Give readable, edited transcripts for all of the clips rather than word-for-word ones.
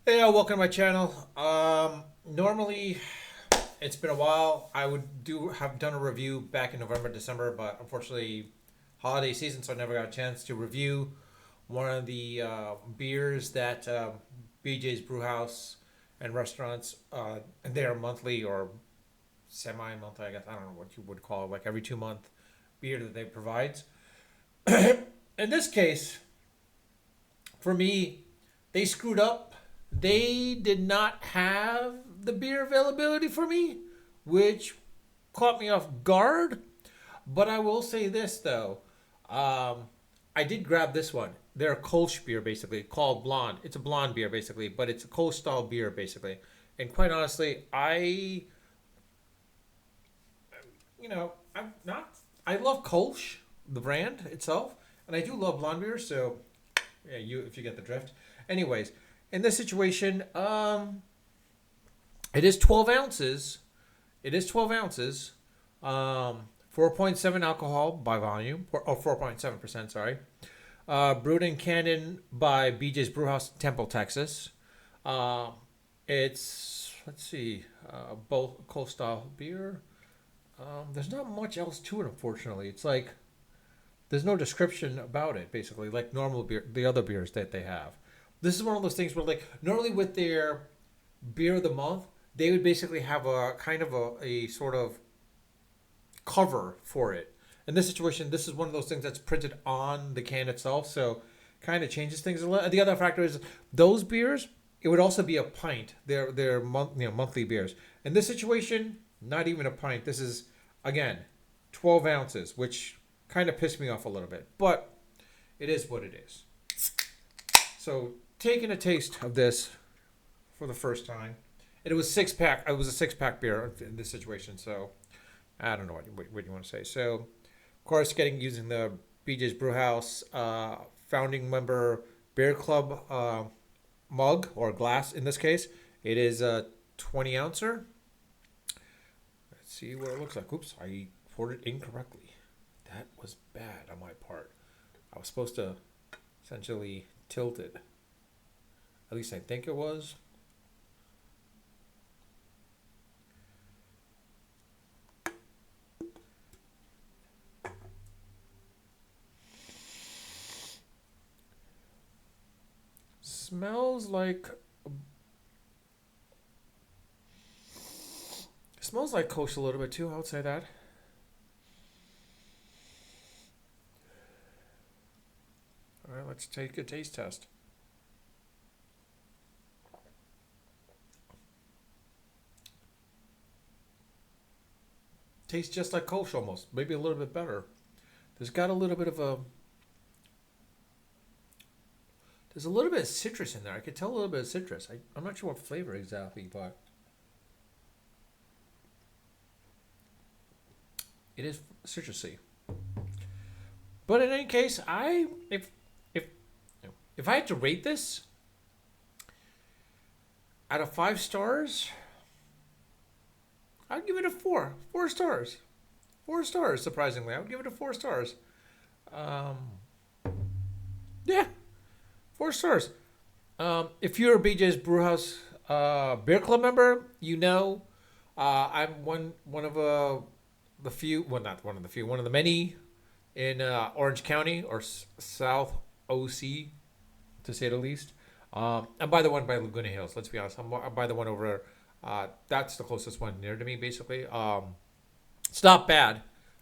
Hey, welcome to my channel. Normally, it's been a while. I would do have done a review back in November, December, but unfortunately, holiday season, so I never got a chance to review one of the beers that BJ's Brewhouse and restaurants, and they are monthly or semi-monthly, I guess. I don't know what you would call it, like every 2 month beer that they provide. In this case, for me, they screwed up. They did not have the beer availability for me, which caught me off guard. But I will say this though, I did grab this one. They're a Kolsch beer basically called Blonde. It's a blonde beer basically, but it's a Kolsch style beer basically. And quite honestly, I'm not. I love Kolsch, the brand itself, and I do love blonde beer. So yeah, if you get the drift. Anyways, in this situation, it is 12 ounces. It is 12 ounces. 4.7 alcohol by volume, or 4.7%, sorry. Brewed in Cannon by BJ's Brewhouse, Temple, Texas. Uh, let's see, both cold style beer. There's not much else to it, unfortunately. It's like there's no description about it, basically, like normal beer, the other beers that they have. This is one of those things where, like, normally with their beer of the month, they would basically have a kind of a sort of cover for it. In this situation, this is one of those things that's printed on the can itself, so kind of changes things a little. The other factor is those beers. It would also be a pint. They're monthly beers. In this situation, not even a pint. This is again 12 ounces, which kind of pissed me off a little bit, but it is what it is. So taking a taste of this for the first time, and it was six pack. It was a 6 pack beer in this situation. So I don't know what you want to say. So of course, using the BJ's Brewhouse founding member beer club mug or glass in this case. It is a 20 ouncer. Let's see what it looks like. Oops, I poured it incorrectly. That was bad on my part. I was supposed to essentially tilt it. At least I think it was. Smells like smells like Coach a little bit too. I would say that. All right, let's take a taste test. Tastes just like Coach almost, maybe a little bit better. There's got a little bit of a there's a little bit of citrus in there. I could tell a little bit of citrus. I'm not sure what flavor exactly, but it is citrusy. But in any case, I if if I had to rate this out of 5 stars, I'd give it a 4. 4 stars. 4 stars. Surprisingly, I would give it a 4 stars. Um, yeah, 4 stars. If you're a BJ's Brewhouse Beer Club member, you know I'm one of the few. Well, not one of the few. One of the many in Orange County or South OC, to say the least. I'm by the one by Laguna Hills. Let's be honest. I'm by the one over. That's the closest one near to me, basically. It's not bad.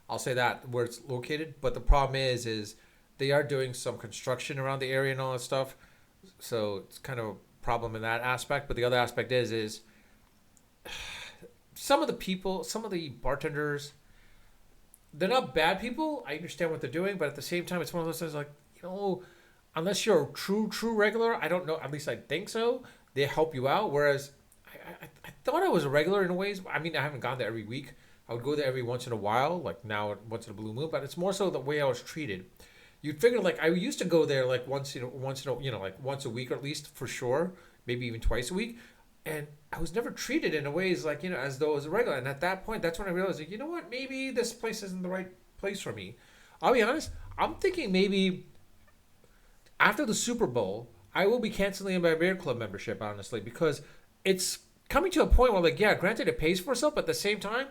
I'll say that where it's located. But the problem is they are doing some construction around the area and all that stuff. So it's kind of a problem in that aspect. But the other aspect is some of the people, some of the bartenders, they're not bad people. I understand what they're doing, but at the same time, it's one of those things like unless you're a true regular, I don't know. At least I think so. They help you out. Whereas I thought I was a regular in ways. I mean, I haven't gone there every week. I would go there every once in a while, like now once in a blue moon. But it's more so the way I was treated. You'd figure like I used to go there like like once a week or at least for sure, maybe even twice a week, and I was never treated in a ways like as though it was a regular. And at that point, that's when I realized like what, maybe this place isn't the right place for me. I'll be honest. I'm thinking maybe after the Super Bowl, I will be canceling my beer club membership, honestly, because it's coming to a point where, like, yeah, granted it pays for itself, but at the same time,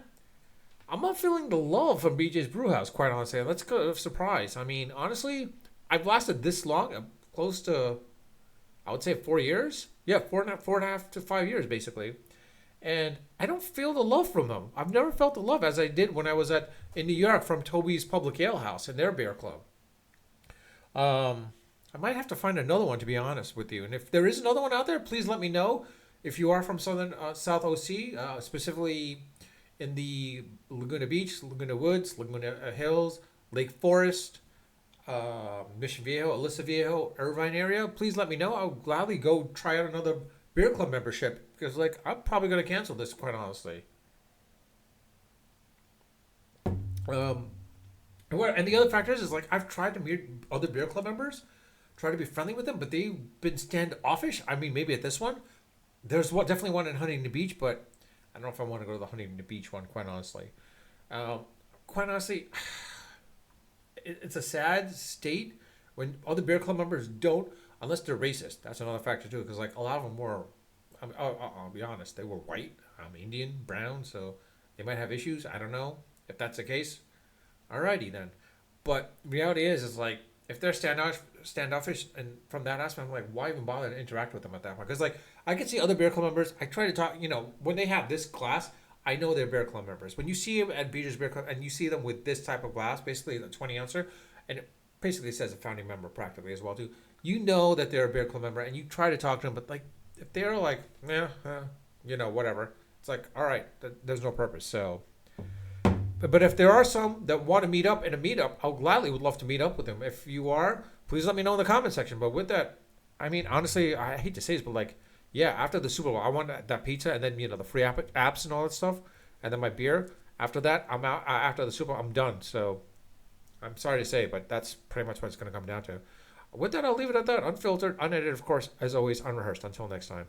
I'm not feeling the love from BJ's Brewhouse, quite honestly. Let's go surprise. I mean, honestly, I've lasted this long, close to, I would say, 4 years. Yeah, 4.5 to 5 years, basically. And I don't feel the love from them. I've never felt the love as I did when I was at in New York from Toby's Public Ale House and their beer club. I might have to find another one to be honest with you. And if there is another one out there, please let me know. If you are from Southern South OC, specifically in the Laguna Beach, Laguna Woods, Laguna Hills, Lake Forest, Mission Viejo, Aliso Viejo, Irvine area, please let me know. I'll gladly go try out another beer club membership because, like, I'm probably gonna cancel this quite honestly. Um, and the other factor is like I've tried to meet other beer club members, try to be friendly with them, but they've been standoffish. I mean, maybe at this one, there's what definitely one in Huntington Beach, but I don't know if I want to go to the Huntington Beach one. Quite honestly, um, quite honestly, it's a sad state when other beer club members don't, unless they're racist. That's another factor too, because like a lot of them were, I'll be honest, they were white, Indian, brown, so they might have issues. I don't know if that's the case. Alrighty then, but reality is like if they're standoffish, and from that aspect, I'm like, why even bother to interact with them at that point? Because like I can see other beer club members. I try to talk, when they have this class, I know they're beer club members. When you see them at Beacher's Beer Club and you see them with this type of glass, basically the 20 ouncer, and it basically says a founding member practically as well too. You know that they're a beer club member, and you try to talk to them, but like if they're like, yeah, whatever, it's like, all right, there's no purpose. So, but if there are some that want to meet up in a meetup, I'll gladly would love to meet up with them. If you are, please let me know in the comment section. But with that, I mean, honestly, I hate to say this, but like, yeah, after the Super Bowl, I want that pizza and then the free apps and all that stuff, and then my beer. After that, I'm out. After the Super Bowl, I'm done. So I'm sorry to say, but that's pretty much what it's going to come down to. With that, I'll leave it at that. Unfiltered, unedited, of course, as always, unrehearsed. Until next time.